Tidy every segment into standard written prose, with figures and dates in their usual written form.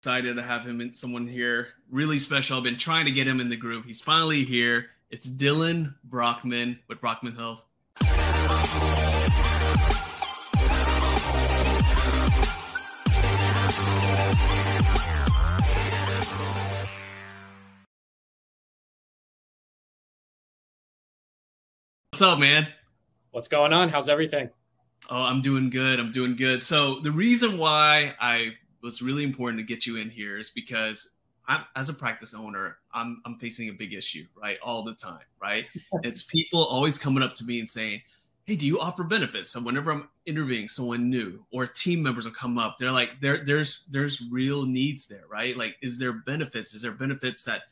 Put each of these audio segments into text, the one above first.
excited to have him and someone here really special. I've been trying to get him in the group. He's finally here. It's Dylan Brockman with Brockman Health. What's up, man? What's going on? How's everything? Oh, I'm doing good. I'm doing good. So the reason why I was really important to get you in here is because as a practice owner, I'm facing a big issue, right? All the time, right? It's people always coming up to me and saying, hey, do you offer benefits? So whenever I'm interviewing someone new or team members will come up, they're like, there's real needs there, right? Like, is there benefits? Is there benefits that,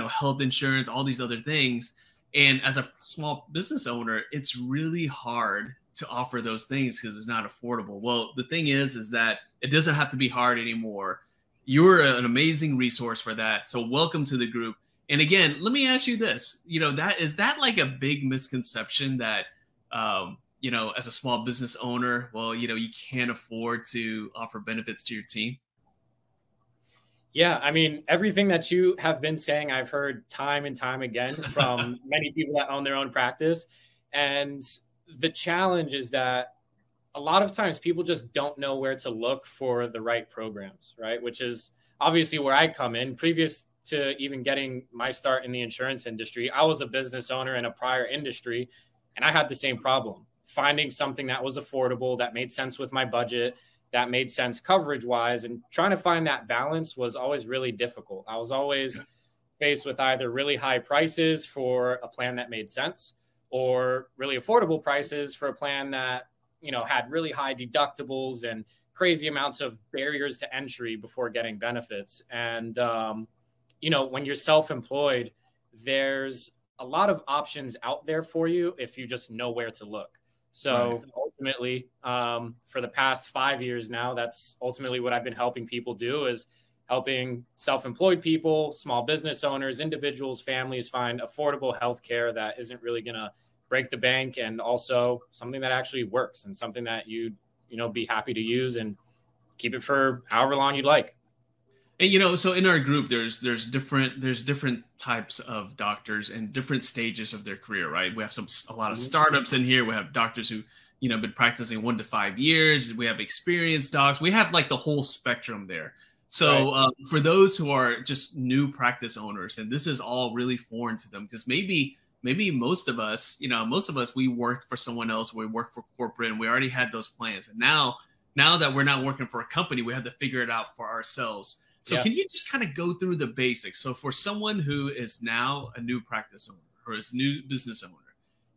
health insurance, all these other things? And as a small business owner, it's really hard to offer those things because it's not affordable. Well, the thing is that it doesn't have to be hard anymore. You're an amazing resource for that. So welcome to the group. And again, let me ask you this, is that like a big misconception that, as a small business owner, well, you can't afford to offer benefits to your team? Yeah, I mean, everything that you have been saying, I've heard time and time again from many people that own their own practice. And the challenge is that a lot of times people just don't know where to look for the right programs, right? Which is obviously where I come in. Previous to even getting my start in the insurance industry, I was a business owner in a prior industry, and I had the same problem. Finding something that was affordable, that made sense with my budget, that made sense coverage-wise, and trying to find that balance was always really difficult. I was always faced with either really high prices for a plan that made sense or really affordable prices for a plan that, had really high deductibles and crazy amounts of barriers to entry before getting benefits. And, when you're self-employed, there's a lot of options out there for you if you just know where to look. So ultimately, for the past 5 years now, that's ultimately what I've been helping people do, is helping self-employed people, small business owners, individuals, families find affordable healthcare that isn't really going to break the bank, and also something that actually works and something that you'd, be happy to use and keep it for however long you'd like. And, so in our group, there's different types of doctors and different stages of their career, right? We have a lot of startups in here. We have doctors who, been practicing 1 to 5 years. We have experienced docs. We have like the whole spectrum there. So for those who are just new practice owners, and this is all really foreign to them, because maybe most of us, we worked for someone else. We worked for corporate, and we already had those plans. And now that we're not working for a company, we have to figure it out for ourselves. So can you just kind of go through the basics? So for someone who is now a new practice owner or is a new business owner,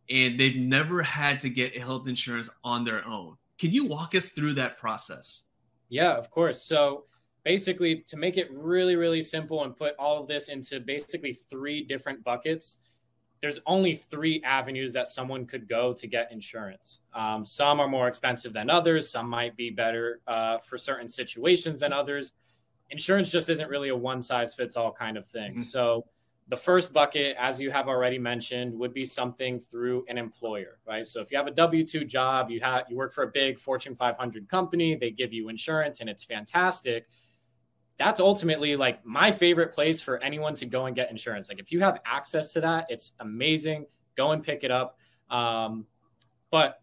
and they've never had to get health insurance on their own, can you walk us through that process? Yeah, of course. So basically, to make it really, really simple and put all of this into basically 3 different buckets, there's only 3 avenues that someone could go to get insurance. Some are more expensive than others. Some might be better for certain situations than others. Insurance just isn't really a one-size-fits-all kind of thing. Mm-hmm. So the first bucket, as you have already mentioned, would be something through an employer, right? So if you have a W-2 job, you work for a big Fortune 500 company, they give you insurance and it's fantastic. That's ultimately like my favorite place for anyone to go and get insurance. Like if you have access to that, it's amazing. Go and pick it up. But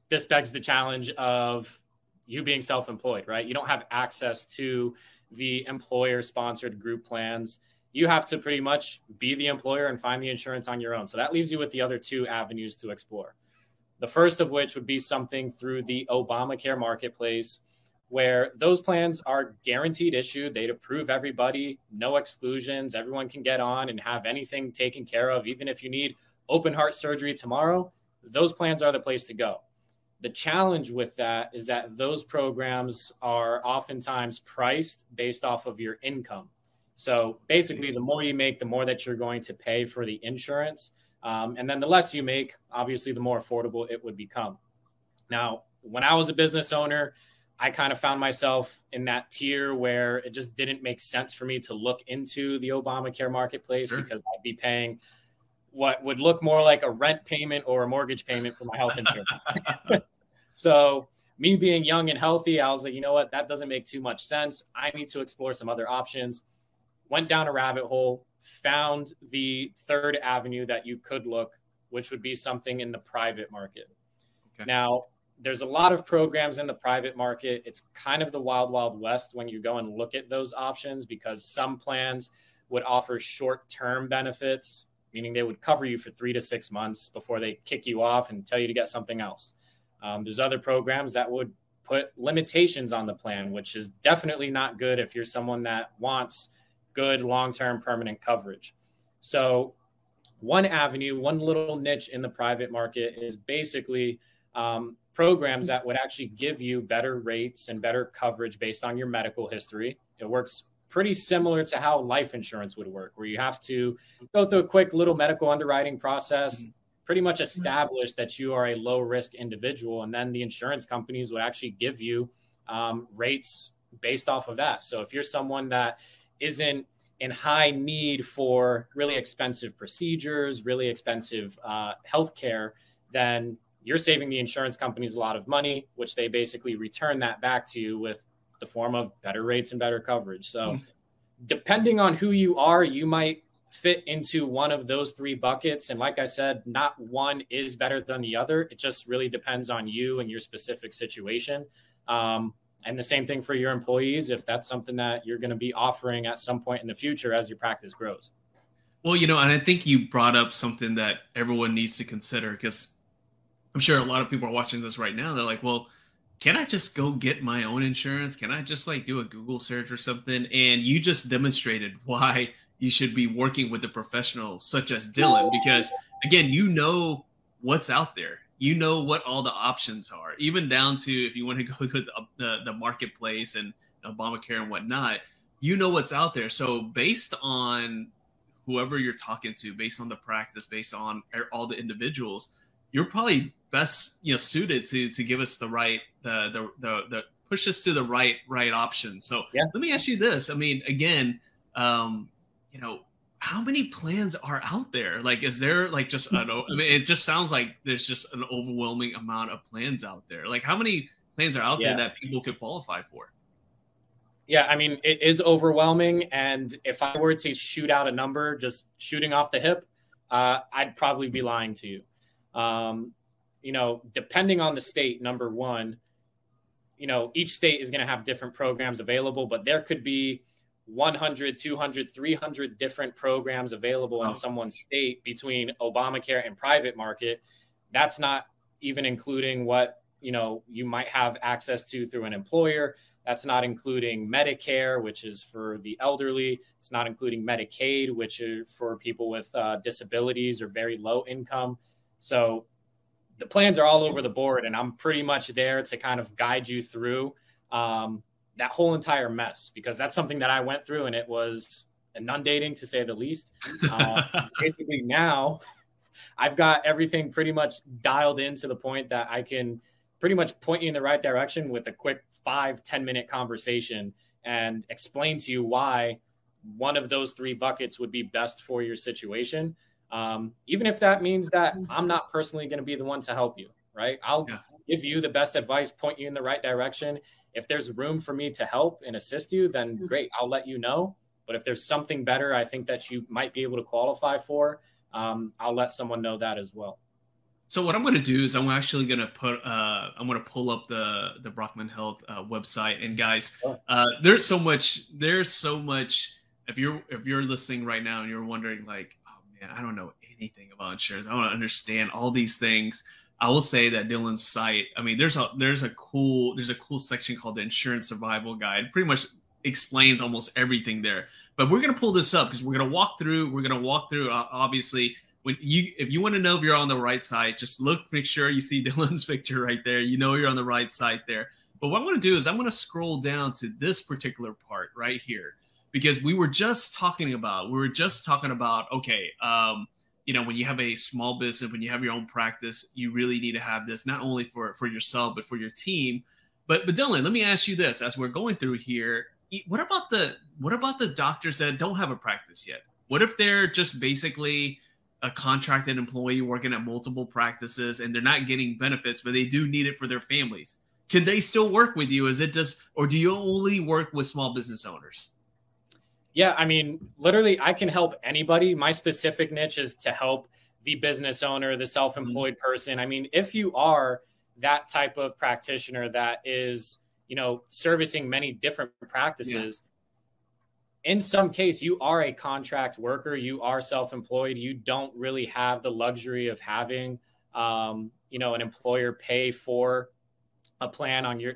this begs the challenge of you being self-employed, right? You don't have access to the employer-sponsored group plans. You have to pretty much be the employer and find the insurance on your own. So that leaves you with the other 2 avenues to explore. The first of which would be something through the Obamacare marketplace, where those plans are guaranteed issued. They'd approve everybody, no exclusions. Everyone can get on and have anything taken care of. Even if you need open heart surgery tomorrow, those plans are the place to go. The challenge with that is that those programs are oftentimes priced based off of your income. So basically, the more you make, the more that you're going to pay for the insurance. And then the less you make, obviously, the more affordable it would become. Now, when I was a business owner, I kind of found myself in that tier where it just didn't make sense for me to look into the Obamacare marketplace because I'd be paying what would look more like a rent payment or a mortgage payment for my health insurance. So me being young and healthy, I was like, you know what, that doesn't make too much sense. I need to explore some other options. Went down a rabbit hole, found the third avenue that you could look, which would be something in the private market. Okay. Now, there's a lot of programs in the private market. It's kind of the wild, wild west when you go and look at those options, because some plans would offer short-term benefits, meaning they would cover you for 3 to 6 months before they kick you off and tell you to get something else. There's other programs that would put limitations on the plan, which is definitely not good if you're someone that wants good long-term permanent coverage. So one avenue, one little niche in the private market is basically programs that would actually give you better rates and better coverage based on your medical history. It works pretty similar to how life insurance would work, where you have to go through a quick little medical underwriting process, pretty much establish that you are a low risk individual. And then the insurance companies would actually give you rates based off of that. So if you're someone that isn't in high need for really expensive procedures, really expensive healthcare, then you're saving the insurance companies a lot of money, which they basically return that back to you with the form of better rates and better coverage. So depending on who you are, you might fit into one of those 3 buckets. And like I said, not one is better than the other. It just really depends on you and your specific situation. And the same thing for your employees, if that's something that you're going to be offering at some point in the future as your practice grows. Well, and I think you brought up something that everyone needs to consider, because I'm sure a lot of people are watching this right now. They're like, well, can I just go get my own insurance? Can I just do a Google search or something? And you just demonstrated why you should be working with a professional such as Dylan, because again, you know what's out there. You know what all the options are, even down to if you want to go to the marketplace and Obamacare and whatnot, you know what's out there. So based on whoever you're talking to, based on the practice, based on all the individuals, you're probably best suited to give us the right the push us to the right option. So yeah. Let me ask you this. I mean, again, how many plans are out there? Is there it just sounds like there's just an overwhelming amount of plans out there. How many plans are out there that people could qualify for? Yeah, I mean, it is overwhelming. And if I were to shoot out a number, just shooting off the hip, I'd probably be lying to you. Depending on the state, number one, each state is going to have different programs available, but there could be 100, 200, 300 different programs available in someone's state between Obamacare and private market. That's not even including what, you might have access to through an employer. That's not including Medicare, which is for the elderly. It's not including Medicaid, which is for people with disabilities or very low income. So the plans are all over the board, and I'm pretty much there to kind of guide you through that whole entire mess, because that's something that I went through, and it was inundating to say the least. Basically now I've got everything pretty much dialed in to the point that I can pretty much point you in the right direction with a quick 5-10 minute conversation and explain to you why one of those 3 buckets would be best for your situation. Even if that means that I'm not personally going to be the one to help you, right? I'll give you the best advice, point you in the right direction. If there's room for me to help and assist you, then great, I'll let you know. But if there's something better I think that you might be able to qualify for, I'll let someone know that as well. So what I'm going to do is I'm actually going to I'm going to pull up the Brockman Health website. And guys, there's so much. If you're listening right now and you're wondering oh man, I don't know anything about insurance, I want to understand all these things, I will say that Dylan's site, I mean, there's a cool section called the Insurance Survival Guide. Pretty much explains almost everything there. But we're going to pull this up because we're going to walk through. Obviously, if you want to know if you're on the right side, just make sure you see Dylan's picture right there. You're on the right side there. But what I'm going to do is I'm going to scroll down to this particular part right here, because we were just talking about, okay, when you have a small business, when you have your own practice, you really need to have this not only for yourself, but for your team. But Dylan, let me ask you this, as we're going through here, what about the doctors that don't have a practice yet? What if they're just basically a contracted employee working at multiple practices and they're not getting benefits, but they do need it for their families? can they still work with you? Is it just, or do you only work with small business owners? Yeah, I mean, literally, I can help anybody. My specific niche is to help the business owner, the self-employed person. I mean, if you are that type of practitioner that is, you know, servicing many different practices, in some case, you are a contract worker, you are self-employed, you don't really have the luxury of having, you know, an employer pay for a plan on your,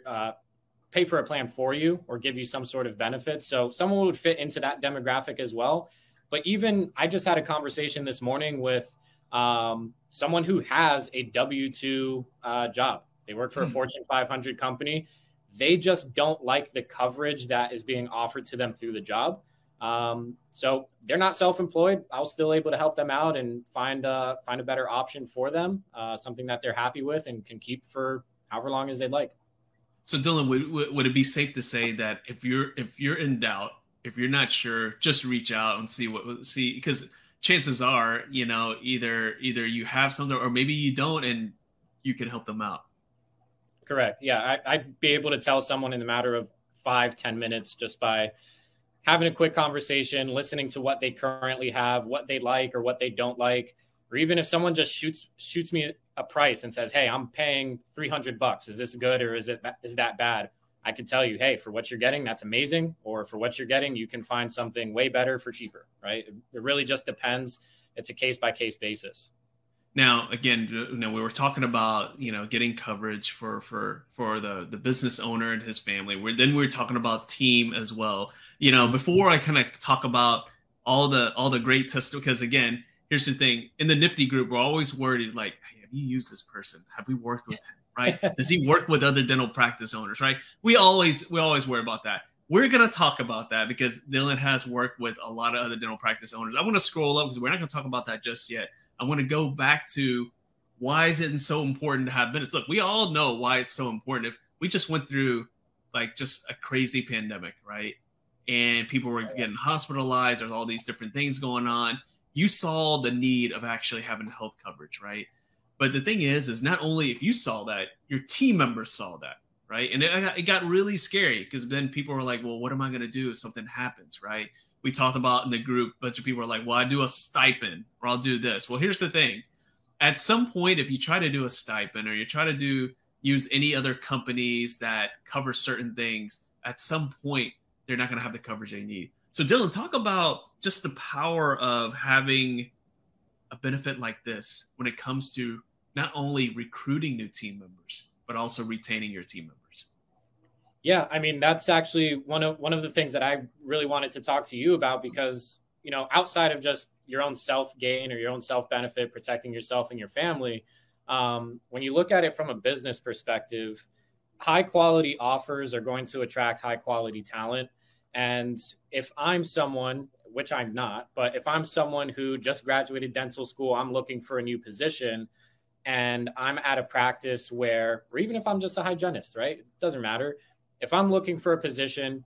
pay for a plan for you or give you some sort of benefit. So someone would fit into that demographic as well. But even I just had a conversation this morning with someone who has a W-2 job. They work for a Fortune 500 company. They just don't like the coverage that is being offered to them through the job. So they're not self-employed. I was still able to help them out and find a better option for them, something that they're happy with and can keep for however long as they'd like. So Dylan, would it be safe to say that if you're in doubt, if you're not sure, just reach out and see because chances are, you know, either you have something or maybe you don't, and you can help them out. Correct. Yeah, I'd be able to tell someone in a matter of 5-10 minutes just by having a quick conversation, listening to what they currently have, what they like or what they don't like, or even if someone just shoots me a price and says, "Hey, I'm paying $300. Is this good or is that bad?" I could tell you, "Hey, for what you're getting, that's amazing," or "For what you're getting, you can find something way better for cheaper." Right? It really just depends. It's a case by case basis. Now, again, you know, we were talking about, you know, getting coverage for the business owner and his family. Then we were talking about team as well. You know, before I kind of talk about all the great tests, because again, here's the thing: in the Nifty group, we're always worried, like, "Hey, have you used this person? Have we worked with him? Right? Does he work with other dental practice owners?" Right? We always worry about that. We're going to talk about that because Dylan has worked with a lot of other dental practice owners. I want to scroll up because we're not going to talk about that just yet. I want to go back to why is it so important to have business? Look, we all know why it's so important. If we just went through like just a crazy pandemic, right? And people were getting hospitalized, there's all these different things going on. You saw the need of actually having health coverage, right? But the thing is not only if you saw that, your team members saw that, right? And it got really scary because then people were like, well, what am I going to do if something happens, right? We talked about in the group, a bunch of people are like, well, I do a stipend or I'll do this. Well, here's the thing. At some point, if you try to do a stipend or you try to use any other companies that cover certain things, at some point, they're not going to have the coverage they need. So Dylan, talk about just the power of having a benefit like this when it comes to not only recruiting new team members, but also retaining your team members. Yeah, I mean, that's actually one of the things that I really wanted to talk to you about because, you know, outside of just your own self-gain or your own self-benefit, protecting yourself and your family, when you look at it from a business perspective, high-quality offers are going to attract high-quality talent. And if I'm someone, which I'm not, but if I'm someone who just graduated dental school, I'm looking for a new position, and I'm at a practice where, or even if I'm just a hygienist, right? It doesn't matter. If I'm looking for a position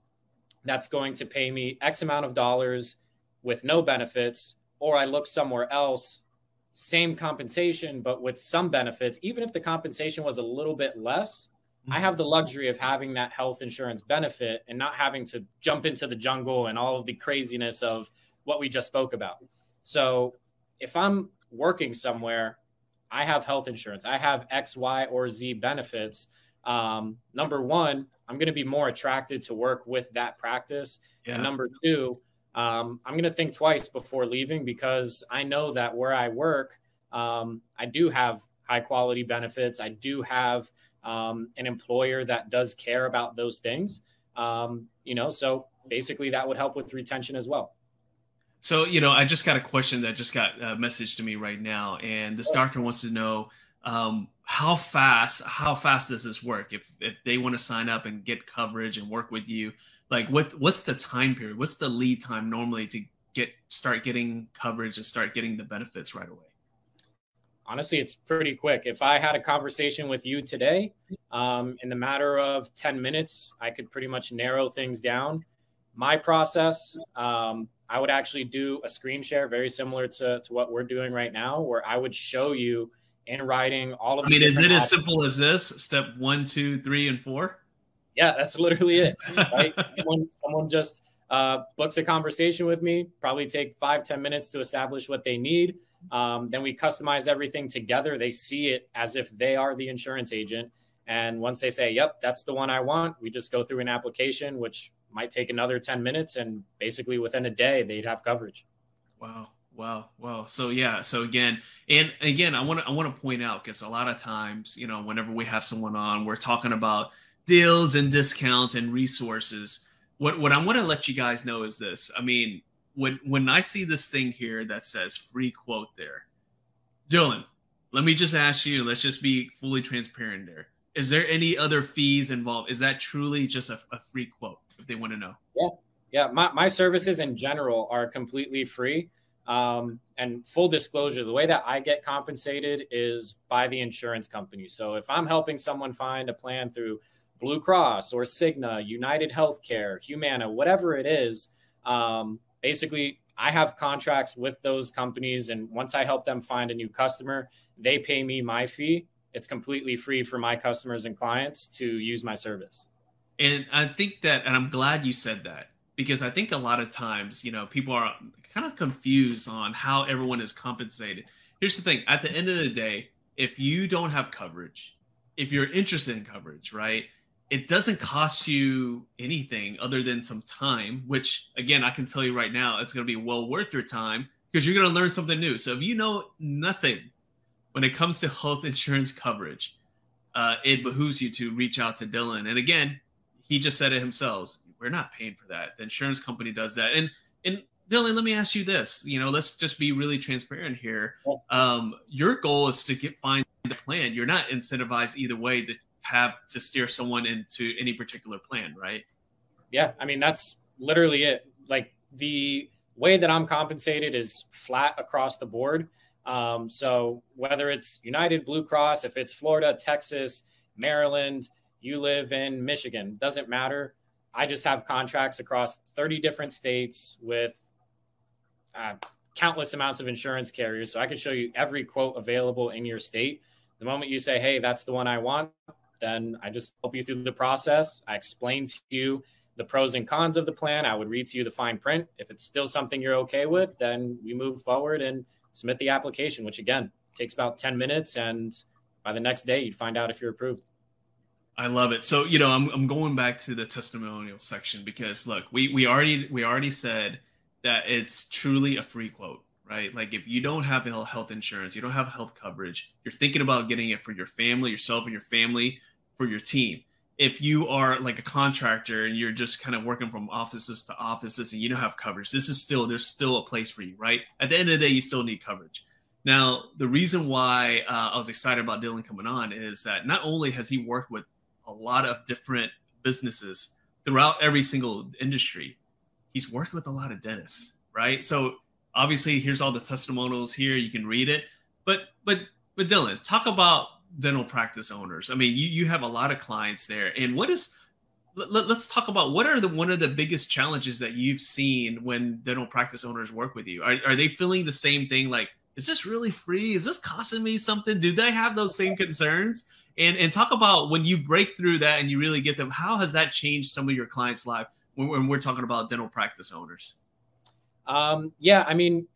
that's going to pay me X amount of dollars with no benefits, or I look somewhere else, same compensation, but with some benefits, even if the compensation was a little bit less, I have the luxury of having that health insurance benefit and not having to jump into the jungle and all of the craziness of what we just spoke about. So if I'm working somewhere, I have health insurance. I have X, Y, or Z benefits. Number one, I'm going to be more attracted to work with that practice. Yeah. And number two, I'm going to think twice before leaving because I know that where I work, I do have high quality benefits. I do have an employer that does care about those things. You know, so basically that would help with retention as well. So, you know, I just got a question that just got messaged to me right now. And this doctor wants to know how fast does this work? If they want to sign up and get coverage and work with you, like what's the time period? What's the lead time normally to start getting coverage and start getting the benefits right away? Honestly, it's pretty quick. If I had a conversation with you today, in the matter of 10 minutes, I could pretty much narrow things down. My process, I would actually do a screen share very similar to what we're doing right now, where I would show you in writing, all of I the mean, is it as options. simple as this? Step 1, 2, 3, and 4? Yeah, that's literally it, right? Someone just books a conversation with me, probably take 5-10 minutes to establish what they need. Then we customize everything together. They see it as if they are the insurance agent. And once they say, yep, that's the one I want, we just go through an application, which might take another 10 minutes. And basically within a day, they'd have coverage. Wow. So yeah. So again, I want to point out, because a lot of times, whenever we have someone on, we're talking about deals and discounts and resources. What I want to let you guys know is this. I mean, when I see this thing here that says free quote there, Dylan, let me just ask you, let's just be fully transparent there. Is there any other fees involved? Is that truly just a free quote, if they want to know? Yeah. My services in general are completely free. And full disclosure, the way that I get compensated is by the insurance company. So if I'm helping someone find a plan through Blue Cross or Cigna, United Healthcare, Humana, whatever it is, basically I have contracts with those companies. And once I help them find a new customer, they pay me my fee. It's completely free for my customers and clients to use my service. And I think that, and I'm glad you said that, because I think a lot of times, people are kind of confused on how everyone is compensated. Here's the thing. At the end of the day, if you don't have coverage, if you're interested in coverage, right, it doesn't cost you anything other than some time, which, again, I can tell you right now, it's going to be well worth your time, because you're going to learn something new. So if you know nothing when it comes to health insurance coverage, it behooves you to reach out to Dylan. And again, he just said it himself. We're not paying for that. The insurance company does that. And Dylan, let me ask you this. Let's just be really transparent here. Your goal is to find the plan. You're not incentivized either way to have to steer someone into any particular plan, right? Yeah, I mean, that's literally it. Like, the way that I'm compensated is flat across the board. So whether it's United, Blue Cross, if it's Florida, Texas, Maryland, you live in Michigan, doesn't matter. I just have contracts across 30 different states with countless amounts of insurance carriers. So I can show you every quote available in your state. The moment you say, hey, that's the one I want, then I just help you through the process. I explain to you the pros and cons of the plan. I would read to you the fine print. If it's still something you're okay with, then we move forward and submit the application, which again takes about 10 minutes. And by the next day, you'd find out if you're approved. I love it. So, I'm going back to the testimonial section, because look, we already said that it's truly a free quote, right? Like, if you don't have health insurance, you don't have health coverage, you're thinking about getting it for your family, yourself and your family, for your team. If you are like a contractor and you're just kind of working from offices to offices and you don't have coverage, there's still a place for you, right? At the end of the day, you still need coverage. Now, the reason why I was excited about Dylan coming on is that not only has he worked with a lot of different businesses throughout every single industry, he's worked with a lot of dentists, right? So obviously, here's all the testimonials here. You can read it. But Dylan, talk about dental practice owners. I mean, you have a lot of clients there. And let's talk about what are one of the biggest challenges that you've seen when dental practice owners work with you? Are they feeling the same thing? Like, is this really free? Is this costing me something? Do they have those same concerns? And talk about when you break through that and you really get them, how has that changed some of your clients' life when we're talking about dental practice owners? Yeah, I mean,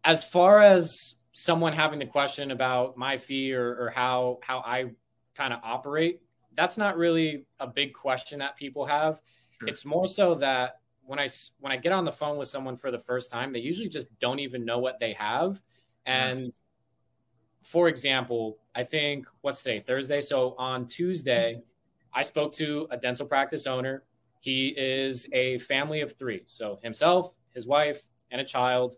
as far as someone having the question about my fee or how I kind of operate, that's not really a big question that people have. Sure. It's more so that when I get on the phone with someone for the first time, they usually just don't even know what they have. And for example, I think, what's today, Thursday? So on Tuesday, I spoke to a dental practice owner. He is a family of 3. So himself, his wife, and a child.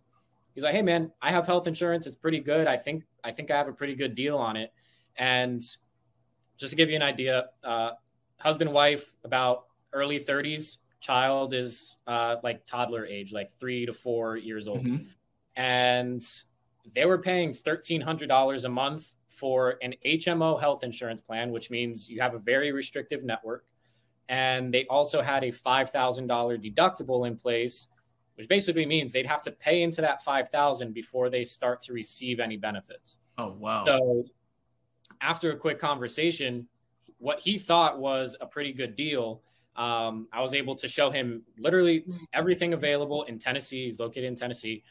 He's like, hey, man, I have health insurance. It's pretty good. I think I have a pretty good deal on it. And just to give you an idea, husband, wife, about early 30s. Child is like toddler age, like 3 to 4 years old. Mm-hmm. And they were paying $1,300 a month for an HMO health insurance plan, which means you have a very restrictive network. And they also had a $5,000 deductible in place, which basically means they'd have to pay into that $5,000 before they start to receive any benefits. Oh, wow. So after a quick conversation, what he thought was a pretty good deal, I was able to show him literally everything available in Tennessee. He's located in Tennessee.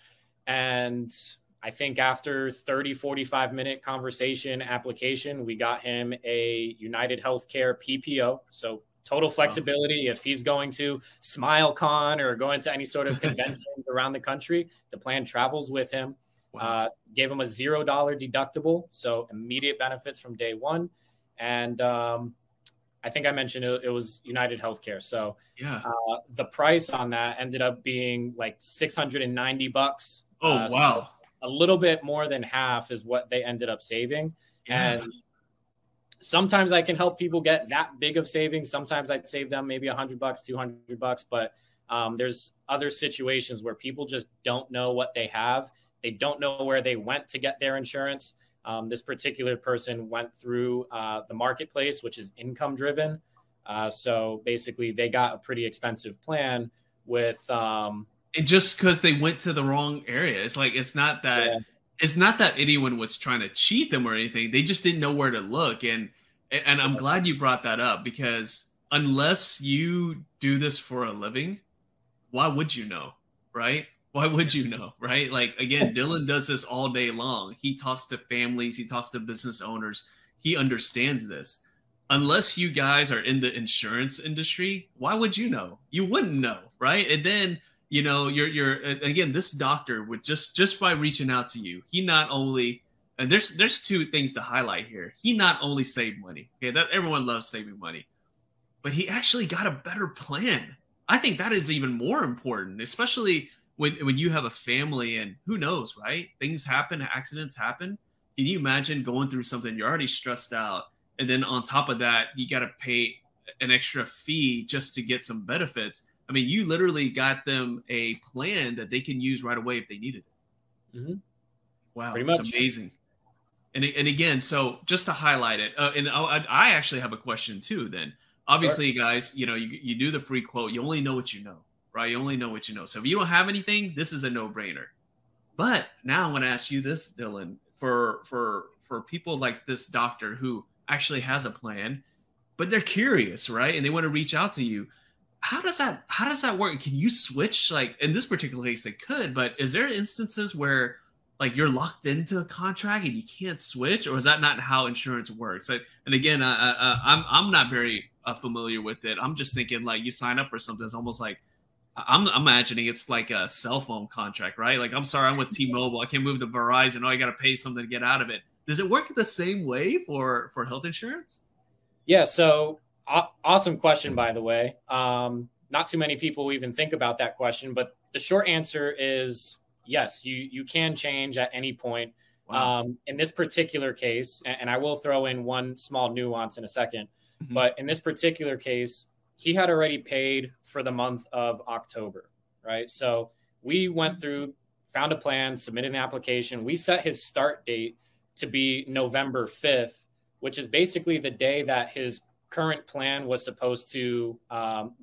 And I think after 30, 45-minute conversation application, we got him a United Healthcare PPO. So total flexibility. If he's going to SmileCon or going to any sort of conventions around the country, the plan travels with him. Wow. Gave him a $0 deductible, so immediate benefits from day one. And I think I mentioned it was United Healthcare. So the price on that ended up being like $690. Oh, wow. So a little bit more than half is what they ended up saving. Yeah. And sometimes I can help people get that big of savings. Sometimes I'd save them maybe $100, $200, but there's other situations where people just don't know what they have. They don't know where they went to get their insurance. This particular person went through the marketplace, which is income driven. So basically they got a pretty expensive plan with, and just because they went to the wrong area. It's like, it's not that anyone was trying to cheat them or anything. They just didn't know where to look. And I'm glad you brought that up, because unless you do this for a living, why would you know? Right? Why would you know? Right? Like, again, Dylan does this all day long. He talks to families. He talks to business owners. He understands this. Unless you guys are in the insurance industry, why would you know? You wouldn't know. Right? And then, you know, you're again, this doctor would just by reaching out to you, he not only, and there's two things to highlight here. He not only saved money, okay, that everyone loves saving money, but he actually got a better plan. I think that is even more important, especially when you have a family and who knows, right? Things happen, accidents happen. Can you imagine going through something, you're already stressed out, and then on top of that, you got to pay an extra fee just to get some benefits? I mean, you literally got them a plan that they can use right away if they needed it. Mm-hmm. Wow, it's amazing. And again, so just to highlight it, and I actually have a question too. Then, obviously, guys, you know, you do the free quote. You only know what you know, right? You only know what you know. So if you don't have anything, this is a no-brainer. But now I want to ask you this, Dylan, for people like this doctor who actually has a plan, but they're curious, right? And they want to reach out to you. How does that work? Can you switch? Like in this particular case, they could, but is there instances where like you're locked into a contract and you can't switch, or is that not how insurance works? And again, I'm not very familiar with it. I'm just thinking like you sign up for something. It's almost like I'm imagining it's like a cell phone contract, right? Like, I'm sorry, I'm with T-Mobile. I can't move to Verizon. Oh, I got to pay something to get out of it. Does it work the same way for health insurance? Yeah. So awesome question, by the way. Not too many people even think about that question, but the short answer is yes, you can change at any point. Wow. In this particular case, and I will throw in one small nuance in a second, but in this particular case, he had already paid for the month of October, right? So we went through, found a plan, submitted an application. We set his start date to be November 5th, which is basically the day that his current plan was supposed to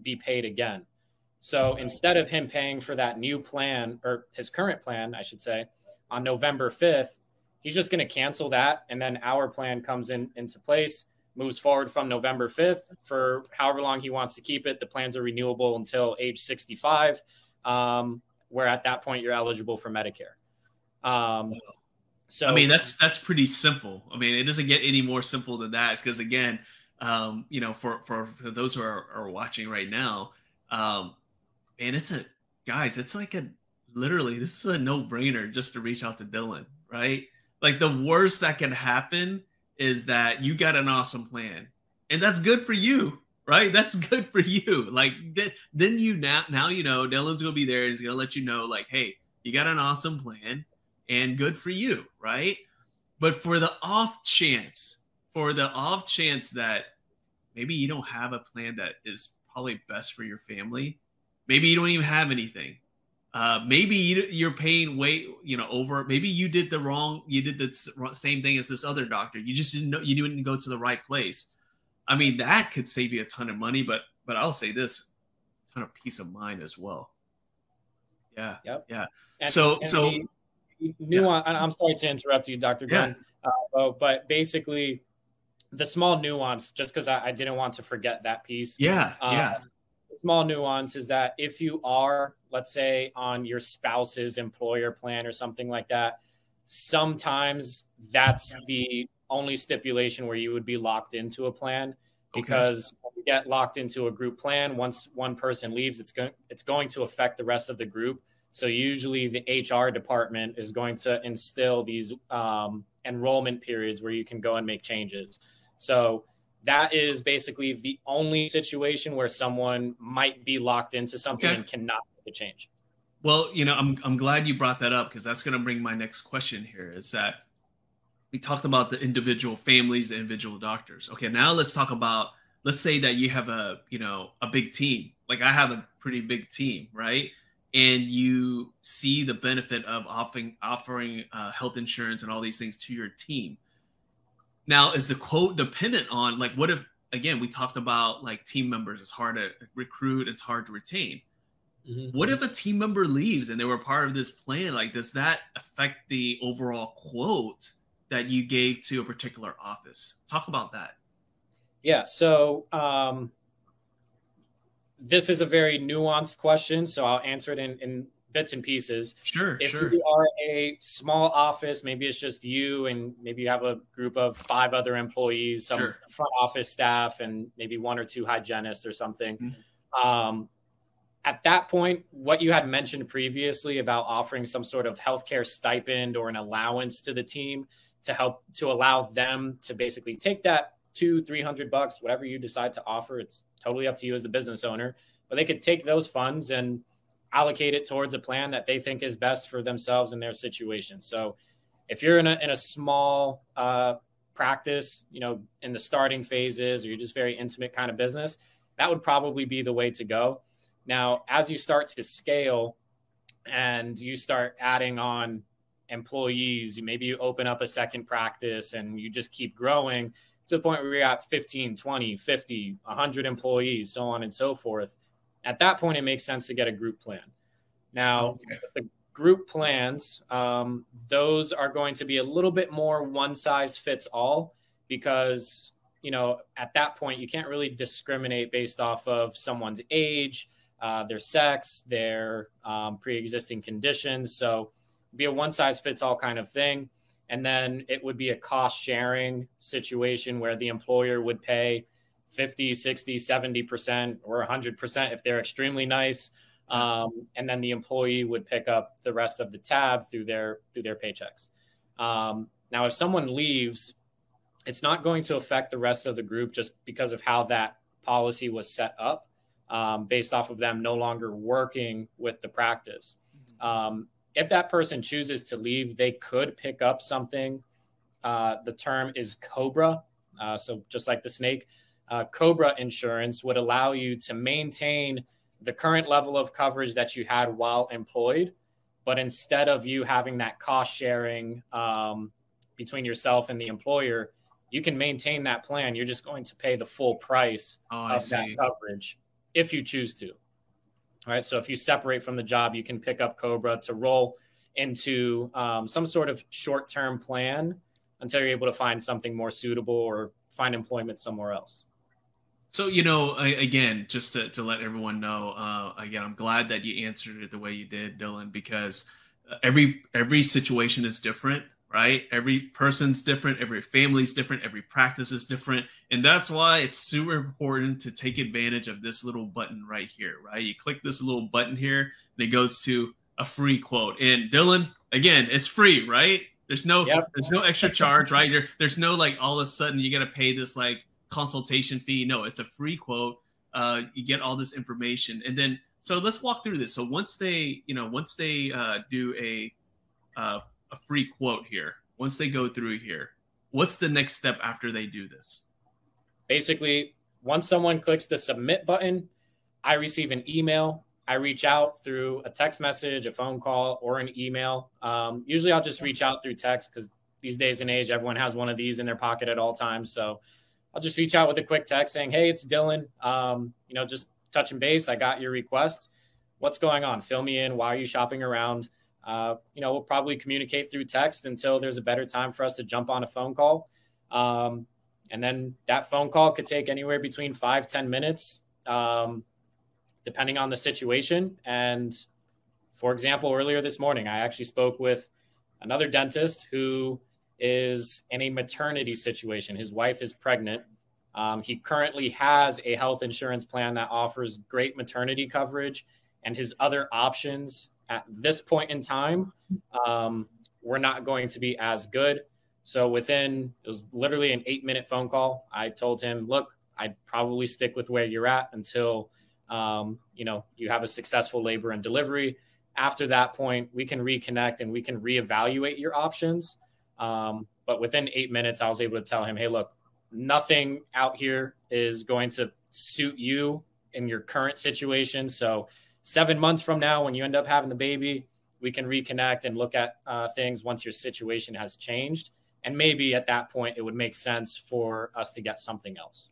be paid again. So instead of him paying for that new plan, or his current plan, I should say, on November 5th, he's just going to cancel that. And then our plan comes into place, moves forward from November 5th for however long he wants to keep it. The plans are renewable until age 65, where at that point you're eligible for Medicare. So I mean, that's pretty simple. I mean, it doesn't get any more simple than that. It's because, again, you know, for those who are watching right now, and it's like literally, this is a no-brainer just to reach out to Dylan, right? Like, the worst that can happen is that you got an awesome plan, and that's good for you, right? That's good for you. Like, then you now you know Dylan's gonna be there. He's gonna let you know, like, hey, you got an awesome plan, and good for you, right? But for the off chance that maybe you don't have a plan that is probably best for your family, maybe you don't even have anything. Maybe you're paying way, over. Maybe you did the same thing as this other doctor. You just didn't know, you didn't go to the right place. I mean, that could save you a ton of money, but I'll say this, a ton of peace of mind as well. Yeah. Yep. Yeah. And I'm sorry to interrupt you, Dr. Gunn, but basically the small nuance, just because I didn't want to forget that piece. Yeah. Yeah. Small nuance is that if you are, let's say, on your spouse's employer plan or something like that, sometimes that's the only stipulation where you would be locked into a plan, because when you get locked into a group plan, once one person leaves, it's going to affect the rest of the group. So usually the HR department is going to instill these enrollment periods where you can go and make changes. So that is basically the only situation where someone might be locked into something and cannot make a change. Well, I'm glad you brought that up, because that's going to bring my next question here, is that we talked about the individual families, the individual doctors. Okay, now let's talk about, let's say that you have a big team. Like I have a pretty big team, right? And you see the benefit of offering health insurance and all these things to your team. Now, is the quote dependent on, like, what if, again, we talked about like team members, it's hard to recruit, it's hard to retain. Mm-hmm. What if a team member leaves and they were part of this plan? Like, does that affect the overall quote that you gave to a particular office? Talk about that. Yeah. So this is a very nuanced question, so I'll answer it in bits and pieces. Sure. If you are a small office, maybe it's just you and maybe you have a group of 5 other employees, some front office staff, and maybe 1 or 2 hygienists or something. Mm-hmm. At that point, what you had mentioned previously about offering some sort of healthcare stipend or an allowance to the team to allow them to basically take that $200-300, whatever you decide to offer, it's totally up to you as the business owner, but they could take those funds and allocate it towards a plan that they think is best for themselves and their situation. So if you're in a small practice, in the starting phases, or you're just very intimate kind of business, that would probably be the way to go. Now, as you start to scale and you start adding on employees, maybe you open up a second practice and you just keep growing to the point where you're at 15, 20, 50, 100 employees, so on and so forth. At that point, it makes sense to get a group plan. Now, the group plans, those are going to be a little bit more one size fits all, because, at that point, you can't really discriminate based off of someone's age, their sex, their pre-existing conditions. So it'd be a one size fits all kind of thing. And then it would be a cost sharing situation where the employer would pay 50, 60, 70% or 100% if they're extremely nice. And then the employee would pick up the rest of the tab through their paychecks. Now, if someone leaves, it's not going to affect the rest of the group just because of how that policy was set up, based off of them no longer working with the practice. If that person chooses to leave, they could pick up something. The term is COBRA. So just like the snake, COBRA insurance would allow you to maintain the current level of coverage that you had while employed. But instead of you having that cost sharing between yourself and the employer, you can maintain that plan. You're just going to pay the full price of that coverage if you choose to. All right. So if you separate from the job, you can pick up COBRA to roll into some sort of short-term plan until you're able to find something more suitable or find employment somewhere else. So, again, just to let everyone know, again, I'm glad that you answered it the way you did, Dylan, because every situation is different, right? Every person's different, every family's different, every practice is different. And that's why it's super important to take advantage of this little button right here, right? You click this little button here and it goes to a free quote. And Dylan, again, it's free, right? There's no extra charge, right? There's no like all of a sudden you got to pay this like consultation fee. No, it's a free quote. You get all this information. And then, so let's walk through this. So once they do a free quote here, once they go through here, what's the next step after they do this? Basically, once someone clicks the submit button, I receive an email. I reach out through a text message, a phone call, or an email. Usually I'll just reach out through text because these days and age, everyone has one of these in their pocket at all times. So I'll just reach out with a quick text saying, hey, it's Dylan. Just touching base. I got your request. What's going on? Fill me in. Why are you shopping around? We'll probably communicate through text until there's a better time for us to jump on a phone call. And then that phone call could take anywhere between 5-10 minutes, depending on the situation. And for example, earlier this morning, I actually spoke with another dentist who is in a maternity situation. His wife is pregnant. He currently has a health insurance plan that offers great maternity coverage, and his other options at this point in time were not going to be as good. So it was literally an 8-minute phone call. I told him, look, I'd probably stick with where you're at until, you have a successful labor and delivery. After that point, we can reconnect and we can reevaluate your options. But within 8 minutes, I was able to tell him, hey, look, nothing out here is going to suit you in your current situation. So 7 months from now, when you end up having the baby, we can reconnect and look at things once your situation has changed. And maybe at that point, it would make sense for us to get something else.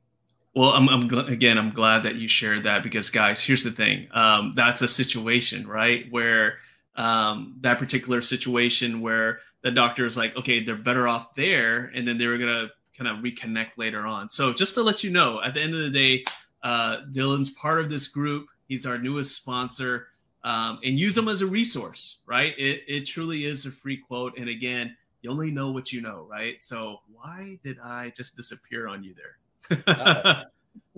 Well, I'm glad that you shared that, because guys, here's the thing. That's a situation, right? Where that particular situation where the doctor is like, okay, they're better off there. And then they were going to kind of reconnect later on. So just to let you know, at the end of the day, Dylan's part of this group. He's our newest sponsor, and use him as a resource, right? It truly is a free quote. And again, you only know what you know, right? So why did I just disappear on you there?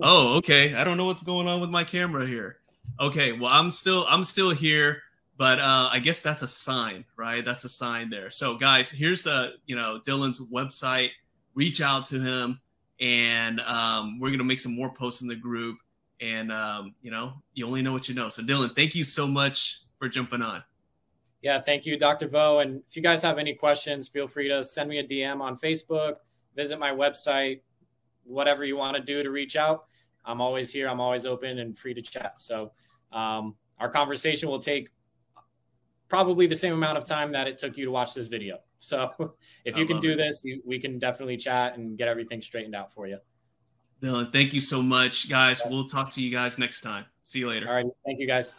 Oh, okay. I don't know what's going on with my camera here. Okay. Well, I'm still here, but I guess that's a sign, right? That's a sign there. So guys, here's Dylan's website. Reach out to him, and we're going to make some more posts in the group. And, you only know what you know. So Dylan, thank you so much for jumping on. Yeah, thank you, Dr. Vo. And if you guys have any questions, feel free to send me a DM on Facebook, visit my website, whatever you want to do to reach out. I'm always here. I'm always open and free to chat. So our conversation will take probably the same amount of time that it took you to watch this video. So if you can do this, we can definitely chat and get everything straightened out for you. Dylan, thank you so much, guys. We'll talk to you guys next time. See you later. All right. Thank you, guys.